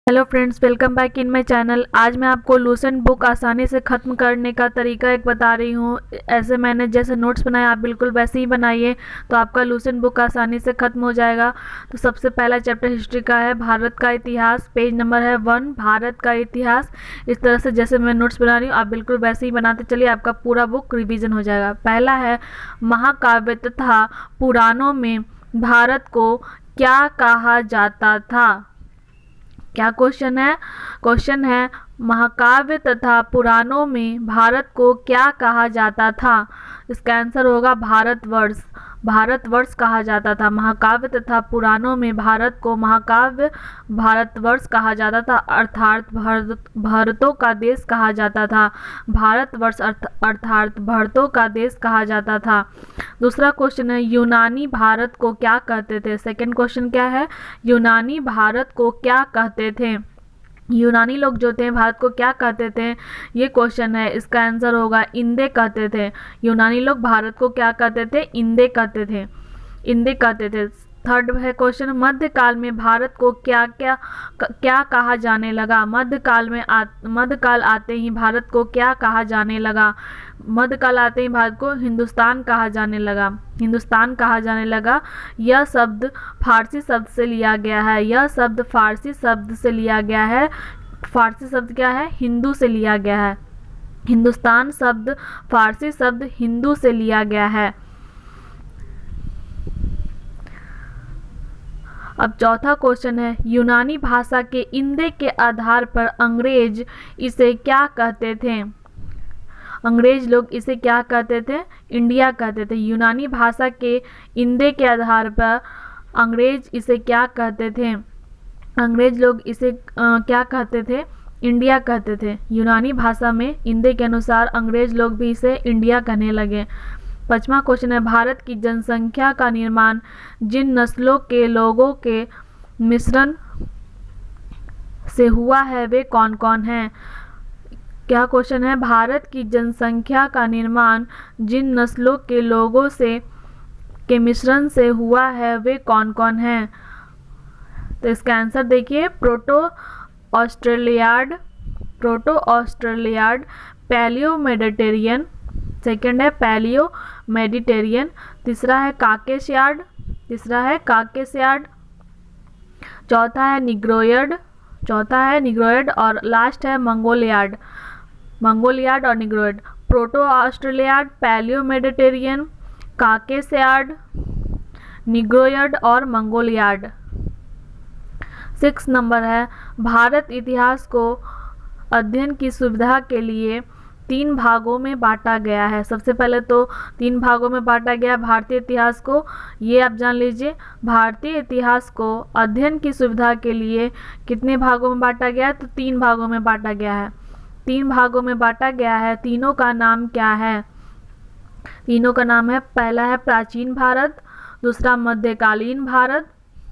Hello friends, welcome back in my channel. आज मैं आपको लूसेंट बुक आसानी से ख़त्म करने का तरीका एक बता रही हूँ। ऐसे मैंने जैसे नोट्स बनाए आप बिल्कुल वैसे ही बनाइए तो आपका लूसेंट बुक आसानी से ख़त्म हो जाएगा। तो सबसे पहला चैप्टर हिस्ट्री का है, भारत का इतिहास। पेज नंबर है 1, भारत का इतिहास। इस तरह से जैसे मैं नोट्स बना रही हूँ आप बिल्कुल वैसे ही बनाते चलिए, आपका पूरा बुक रिविज़न हो जाएगा। पहला है, महाकाव्य तथा पुराणों में भारत को क्या कहा जाता था। क्या क्वेश्चन है महाकाव्य तथा पुराणों में भारत को क्या कहा जाता था। इसका आंसर होगा भारतवर्ष। भारतवर्ष कहा जाता था। महाकाव्य तथा पुराणों में भारत को महाकाव्य भारतवर्ष कहा जाता था, अर्थात भरतों का देश कहा जाता था। भारतवर्ष अर्थात भरतों का देश कहा जाता था। दूसरा क्वेश्चन है, यूनानी भारत को क्या कहते थे। सेकंड क्वेश्चन क्या है, यूनानी भारत को क्या कहते थे। यूनानी लोग जो थे भारत को क्या कहते थे, ये क्वेश्चन है। इसका आंसर होगा इंदे कहते थे। यूनानी लोग भारत को क्या कहते थे, इंदे कहते थे। इंदे कहते थे। थर्ड है क्वेश्चन, मध्यकाल में भारत को क्या कहा जाने लगा। मध्यकाल आते ही भारत को क्या कहा जाने लगा। मध्यकाल आते ही भारत को हिंदुस्तान कहा जाने लगा। हिंदुस्तान कहा जाने लगा। यह शब्द फारसी शब्द से लिया गया है। यह शब्द फारसी शब्द से लिया गया है। फारसी शब्द क्या है, हिंदू से लिया गया है। हिंदुस्तान शब्द फारसी शब्द हिंदू से लिया गया है। अब चौथा क्वेश्चन है, यूनानी भाषा के इंदे के आधार पर अंग्रेज इसे क्या कहते थे। अंग्रेज लोग इसे क्या कहते थे, इंडिया कहते थे। यूनानी भाषा के इंदे के आधार पर अंग्रेज इसे क्या कहते थे। अंग्रेज लोग इसे क्या कहते थे, इंडिया कहते थे। यूनानी भाषा में इंदे के अनुसार अंग्रेज लोग भी इसे इंडिया कहने लगे। पांचवा क्वेश्चन है, भारत की जनसंख्या का निर्माण जिन नस्लों के लोगों के मिश्रण से हुआ है वे कौन कौन हैं। क्या क्वेश्चन है, भारत की जनसंख्या का निर्माण जिन नस्लों के लोगों के मिश्रण से हुआ है वे कौन कौन हैं। तो इसका आंसर देखिए, प्रोटो ऑस्ट्रेलियाड, पैलियो मेडिटेरियन। सेकेंड है पैलियो मेडिटेरियन। तीसरा है काकेशियाड। चौथा है निग्रोयड और लास्ट है मंगोलियाड और निग्रोयड। प्रोटो ऑस्ट्रेलियाड, पैलियो मेडिटेरियन, काकेशियाड, निग्रोयड और मंगोलियाड। 6 नंबर है, भारत इतिहास को अध्ययन की सुविधा के लिए 3 भागों में बांटा गया है। सबसे पहले तो 3 भागों में बांटा गया भारतीय इतिहास को, ये आप जान लीजिए। भारतीय इतिहास को अध्ययन की सुविधा के लिए कितने भागों में बांटा गया है, तो 3 भागों में बांटा गया है। 3 भागों में बांटा गया है। तीनों का नाम क्या है। तीनों का नाम है, पहला है प्राचीन भारत, दूसरा मध्यकालीन भारत,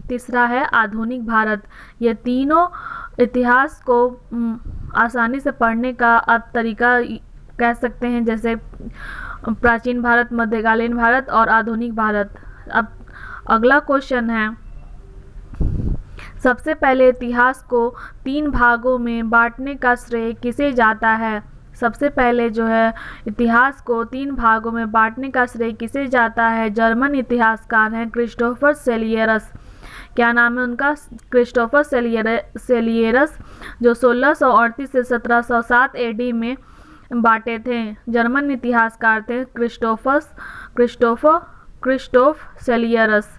तीसरा है आधुनिक भारत। ये तीनों इतिहास को आसानी से पढ़ने का आप तरीका कह सकते हैं, जैसे प्राचीन भारत, मध्यकालीन भारत और आधुनिक भारत। अब अगला क्वेश्चन है, सबसे पहले इतिहास को 3 भागों में बांटने का श्रेय किसे जाता है। सबसे पहले जो है इतिहास को 3 भागों में बांटने का श्रेय किसे जाता है। जर्मन इतिहासकार हैं क्रिस्टोफर सेलियरस। क्या नाम है उनका, क्रिस्टोफर सेलियरस, जो 1638 से 1707 एडी में बांटे थे। जर्मन इतिहासकार थे क्रिस्टोफ सेलियरस।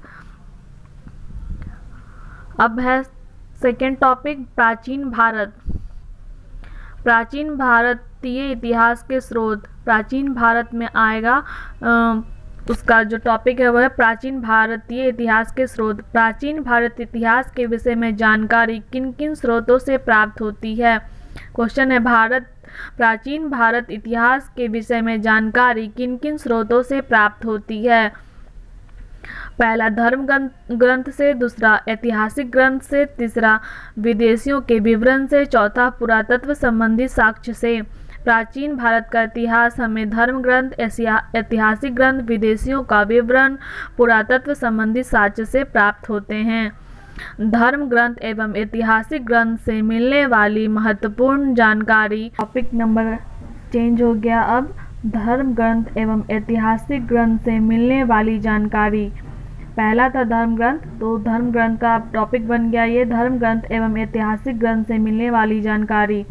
अब है सेकेंड टॉपिक, प्राचीन भारत। प्राचीन भारतीय इतिहास के स्रोत। प्राचीन भारत में आएगा उसका जो टॉपिक है वह है प्राचीन भारतीय इतिहास के स्रोत। प्राचीन भारत इतिहास के विषय में जानकारी किन किन स्रोतों से प्राप्त होती है। क्वेश्चन है, प्राचीन भारत इतिहास के विषय में जानकारी किन किन स्रोतों से प्राप्त होती है। पहला धर्म ग्रंथ से, दूसरा ऐतिहासिक ग्रंथ से, तीसरा विदेशियों के विवरण से, चौथा पुरातत्व संबंधी साक्ष्य से। प्राचीन भारत का इतिहास हमें धर्म ग्रंथ, ऐतिहासिक ग्रंथ, विदेशियों का विवरण, पुरातत्व संबंधी साक्ष्य से प्राप्त होते हैं। धर्म ग्रंथ एवं ऐतिहासिक ग्रंथ से मिलने वाली महत्वपूर्ण जानकारी। टॉपिक नंबर चेंज हो गया, अब धर्म ग्रंथ एवं ऐतिहासिक ग्रंथ से मिलने वाली जानकारी। पहला था धर्म ग्रंथ, तो धर्म ग्रंथ का टॉपिक बन गया ये धर्म ग्रंथ एवं ऐतिहासिक ग्रंथ से मिलने वाली जानकारी।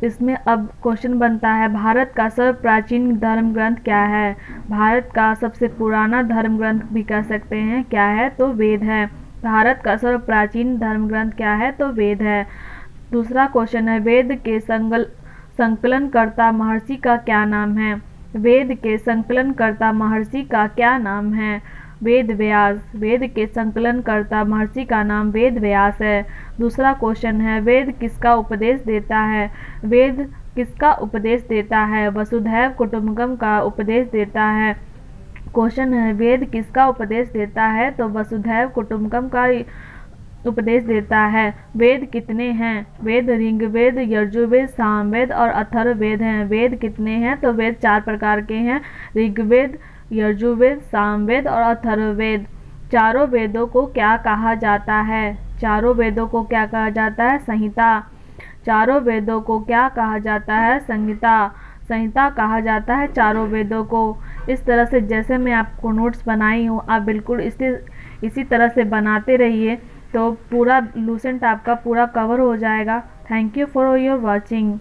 इसमें अब क्वेश्चन बनता है, भारत का सर्व प्राचीन धर्म ग्रंथ क्या है? भारत का सबसे पुराना धर्म ग्रंथ भी कह सकते हैं, क्या है? तो वेद है। भारत का सर्व प्राचीन धर्म ग्रंथ क्या है? तो वेद है। दूसरा क्वेश्चन है, वेद के संकलनकर्ता महर्षि का क्या नाम है? वेद के संकलनकर्ता महर्षि का क्या नाम है? वेद व्यास। वेद के संकलनकर्ता महर्षि का नाम वेद व्यास है। दूसरा क्वेश्चन है, वेद किसका उपदेश देता है? वेद किसका उपदेश देता है? वसुधैव कुटुंबकम का उपदेश देता है। क्वेश्चन है, वेद किसका उपदेश देता है? तो वसुधैव कुटुंबकम का उपदेश देता है। वेद कितने हैं? वेद ऋग्वेद, यजुर्वेद, सामवेद और अथर्ववेद हैं। वेद कितने हैं? तो वेद 4 प्रकार के हैं, ऋग्वेद, यजुर्वेद, सामवेद और अथर्ववेद। चारों वेदों को क्या कहा जाता है? चारों वेदों को क्या कहा जाता है? संहिता। चारों वेदों को क्या कहा जाता है? संहिता। संहिता कहा जाता है चारों वेदों को। इस तरह से जैसे मैं आपको नोट्स बनाई हूँ, आप बिल्कुल इसी तरह से बनाते रहिए, तो पूरा लूसेंट आपका पूरा कवर हो जाएगा। Thank you for your watching.